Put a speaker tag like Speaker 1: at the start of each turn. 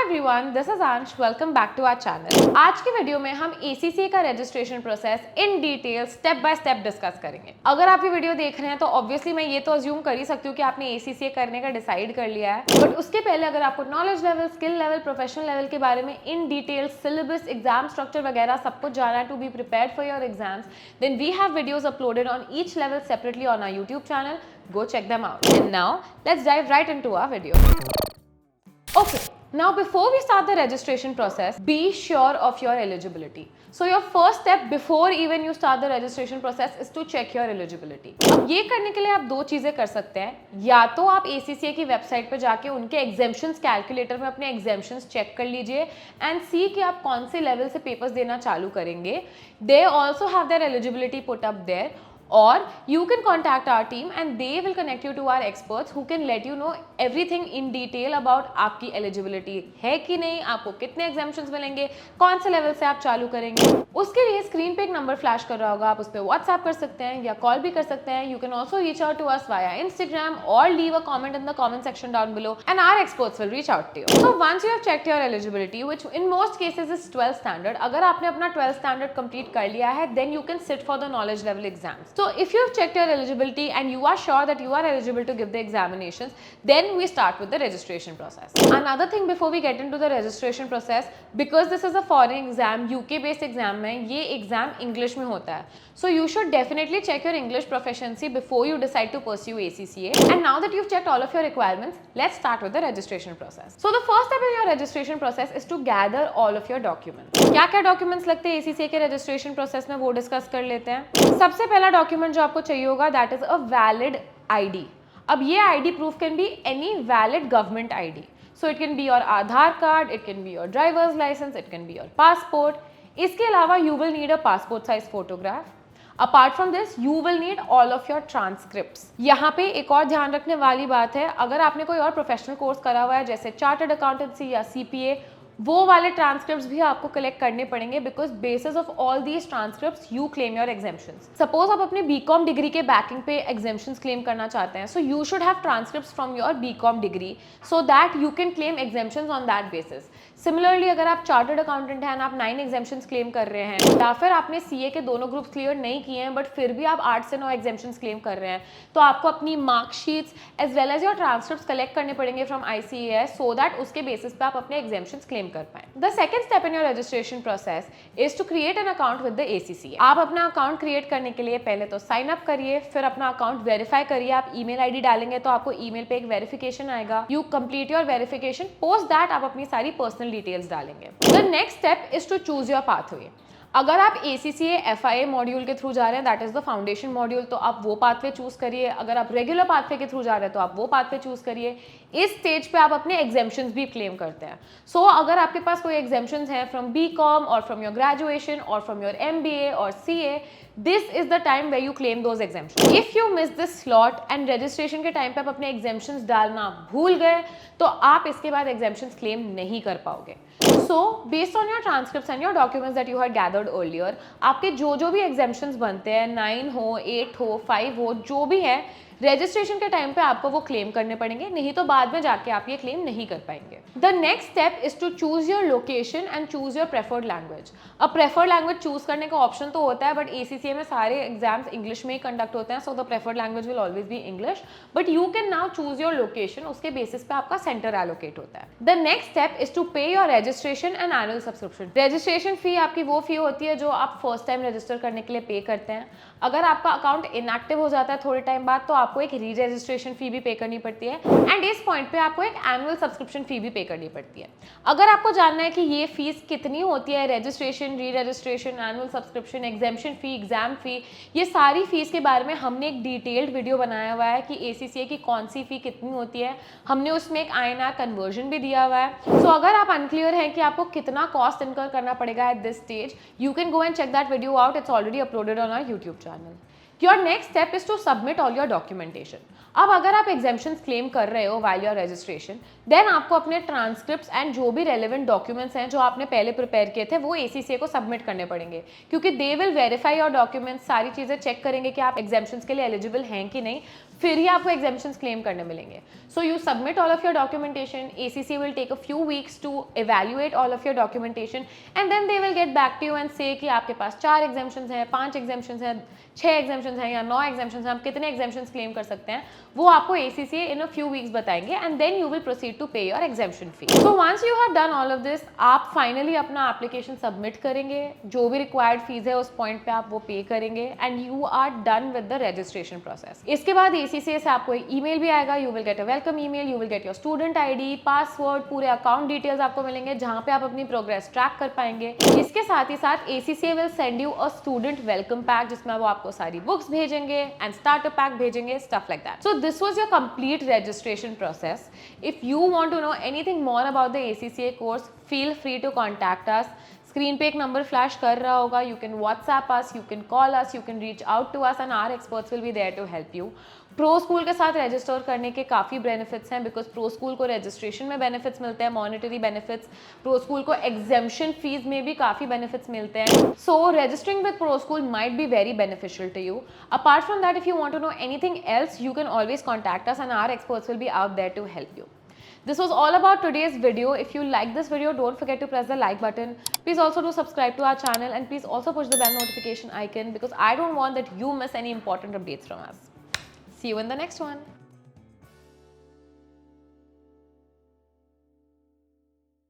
Speaker 1: Everyone, this is Ansh. Welcome back to our channel. आज की video में हम ACCA का registration process in detail step by step discuss करेंगे। अगर आप ये वीडियो देख रहे हैं तो ऑब्वियसली मैं ये तो अज्यूम कर ही सकती हूँ कि आपने ACCA करने का डिसाइड कर लिया है, बट उसके पहले अगर आपको knowledge level, skill level, professional level के बारे में in detail syllabus, exam structure वगैरह सब कुछ जाना है to be prepared for your exams, then we have videos uploaded on each level separately on our YouTube channel. Go check them out. And now let's dive right into our video. Okay, now before we start the registration process, be sure of your eligibility. So your first step before even you start the registration process is to check your eligibility. अब ये करने के लिए आप दो चीजें कर सकते हैं, या तो आप ACCA की वेबसाइट पे जाके उनके एग्जेम्पशंस कैलकुलेटर में अपने एग्जेम्पशंस चेक कर लीजिए एंड सी कि आप कौन से लेवल से पेपर्स देना चालू करेंगे. They also have their eligibility put up there. Or you can contact our team and they will connect you to our experts who can let you know everything in detail about आपकी eligibility है कि नहीं, आपको कितने exemptions मिलेंगे, कौन से level से आप चालू करेंगे. उसके लिए स्क्रीन पे एक नंबर फ्लैश कर रहा होगा, आप उस पर व्हाट्सएप कर सकते हैं या कॉल भी कर सकते हैं. You can also reach out to us via Instagram or leave a comment in the comment section down below and our experts will reach out to you. So once you have checked your eligibility, which in most cases is 12th standard, अगर आपने अपना 12th standard complete कर लिया है, then you can sit for the knowledge level exams. So if you have checked your eligibility and you are sure that you are eligible to give the examinations, then we start with the registration process. Another thing before we get into the registration process, because this is a foreign exam, UK based exam है, ये exam English में होता है. So you should definitely check your English proficiency before you decide to pursue ACCA. And now that you've checked all of your requirements, let's start with the registration process. So the first step in your registration process is to gather all of your documents. क्या-क्या documents लगते हैं ACCA के registration process में, वो discuss कर लेते हैं. सबसे पहला document जो आपको चाहिए होगा, that is a valid ID. अब ये ID proof can be any valid government ID. So it can be your Aadhaar card, it can be your driver's license, it can be your passport. इसके अलावा you will need a passport size photograph. Apart from this, you will need all of your transcripts. यहाँ पे एक और ध्यान रखने वाली बात है, अगर आपने कोई और प्रोफेशनल कोर्स करा हुआ है जैसे चार्टर्ड अकाउंटेंसी या CPA, वो वाले ट्रांसक्रिप्ट्स भी आपको कलेक्ट करने पड़ेंगे, because basis of all these transcripts you claim your exemptions. Suppose आप अपने BCom डिग्री के बैकिंग पे एग्जेम्पशंस क्लेम करना चाहते हैं, so you should have transcripts from your BCom degree so that you can claim exemptions on that basis. Similarly अगर आप chartered accountant हैं, आप 9 एग्जेम्पशंस क्लेम कर रहे हैं, या फिर आपने CA के दोनों ग्रुप्स क्लियर नहीं किए हैं बट फिर भी आप 8 से 9 एग्जेम्पशंस क्लेम कर रहे हैं, तो आपको अपनी marksheets as well as your transcripts collect करने पड़ेंगे फ्रॉम ICAS सो दैट उसके बेसिस पे आप अपने एग्जेम्पशंस क्लेम कर पाएं. The second step in your registration process is to create an account with the ACCA. आप अपना अकाउंट क्रिएट करने के लिए पहले तो साइन अप करिए, फिर अपना अकाउंट वेरीफाई करिए. आप ईमेल ID डालेंगे तो आपको ईमेल पे एक वेरिफिकेशन आएगा. You complete your verification, post that आप अपनी सारी पर्सनल डिटेल्स डालेंगे. The next step is to choose your pathway. अगर आप ACCA FIA मॉड्यूल के थ्रू जा रहे हैं, that is the foundation module, तो आप वो पाथवे चूज करिए. अगर आप रेगुलर पाथवे के थ्रू जा रहे हैं तो आप वो पाथवे चूज करिए. इस स्टेज पे आप अपने एग्जेम्पशंस भी क्लेम करते हैं. सो अगर आपके पास कोई एग्जेम्पशंस हैं फ्रॉम BCom और फ्रॉम योर ग्रेजुएशन और फ्रॉम योर MBA और CA, this is the time where you claim those exemptions. If you miss this slot and registration के टाइम पे आप अपने exemptions डालना भूल गए, तो आप इसके बाद exemptions claim नहीं कर पाओगे. So based on your transcripts and your documents that you had gathered earlier, आपके जो भी exemptions बनते हैं, 9 हो, 8 हो, 5 हो, जो भी है, रजिस्ट्रेशन के टाइम पे आपको वो क्लेम करने पड़ेंगे, नहीं तो बाद में जाके आप ये क्लेम नहीं कर पाएंगे. The next step is to choose your location and choose your preferred language. अब प्रेफर्ड लैंग्वेज चूज करने का ऑप्शन तो होता है, बट ACCA में सारे एग्जाम्स इंग्लिश में ही कंडक्ट होते हैं, so the preferred language will always be English, but you can now choose your location. उसके बेसिस पे आपका सेंटर एलोकेट होता है. The next step is to pay your registration and annual subscription. Registration fee आपकी वो फी होती है जो आप फर्स्ट टाइम रजिस्टर करने के लिए पे करते हैं. अगर आपका अकाउंट इनएक्टिव हो जाता है थोड़े टाइम बाद, तो आपको एक री रजिस्ट्रेशन फी भी पे करनी पड़ती है, एंड इस पॉइंट पे आपको एक एनुअल सब्सक्रिप्शन फी भी पे करनी पड़ती है. अगर आपको जानना है कि ये फीस कितनी होती है, registration, re registration, annual subscription, examination fee, exam fee, ये सारी फीस के बारे में हमने एक डिटेल्ड वीडियो बनाया हुआ है कि ACCA की कौन सी फी कितनी होती है. हमने उसमें एक INR कन्वर्जन भी दिया हुआ है. सो अगर आप अनक्लियर हैं कि आपको कितना कॉस्ट इनकर करना पड़ेगा at this stage, you can go and check that video out. It's already uploaded on our YouTube channel. Your next step is to submit all your documentation. अब अगर आप exemptions claim कर रहे हो while your registration, then आपको अपने transcripts and जो भी relevant documents हैं जो आपने पहले prepare किए थे, वो ACCA को submit करने पड़ेंगे, क्योंकि they will verify your documents, सारी चीज़ें check करेंगे कि आप exemptions के लिए eligible हैं कि नहीं. फिर ही आपको एग्जामिशंस क्लेम करने मिलेंगे. So you submit all of your documentation, ACCA will take a few weeks to evaluate all of your documentation and then they will get back to you and say कि आपके पास 4 exemptions हैं, 5 exemptions हैं, 6 exemptions हैं या 9 exemptions हैं, आप कितने exemptions claim कर सकते हैं, वो आपको ACCA in a few weeks बताएंगे and then you will proceed to pay your exemption fee. So once you have done all of this, आप finally अपना application submit करेंगे, जो भी required fees है उस point पे आप वो pay करेंगे and you are done with the registration process. इसके बाद ACCA से आपको एक email भी आएगा, you will get a welcome email, you will get your student ID, password, पूरे account details आपको मिलेंगे जहाँ पे आप अपनी प्रोग्रेस ट्रैक कर पाएंगे. इसके साथ ही साथ ACCA will send you a student welcome pack जिसमें वो आपको सारी बुक्स भेजेंगे एंड स्टार्टर पैक भेजेंगे, stuff like that. So this was your complete registration process. If you want to know anything more about the ACCA course, feel free to contact us. Screen पे एक number flash कर रहा होगा. You can WhatsApp us, you can call us, you can reach out to us and our experts will be there to help you. Pro school के साथ register करने के काफ़ी बेनिफिट्स हैं बिकॉज प्रो स्कूल को रजिस्ट्रेशन में benefits मिलते हैं, मॉनेटरी बेनिफिट्स. प्रो स्कूल को एग्जेम्पशन फीस में भी काफ़ी बेनिफिट्स मिलते हैं. So registering with pro school might be very beneficial to you. Apart from that, if you want to know anything else, you can always contact us and our experts will be out there to help you. This was all about today's video. If you like this video, don't forget to press the like button. Please also do subscribe to our channel and please also push the bell notification icon because I don't want that you miss any important updates from us. See you in the next one.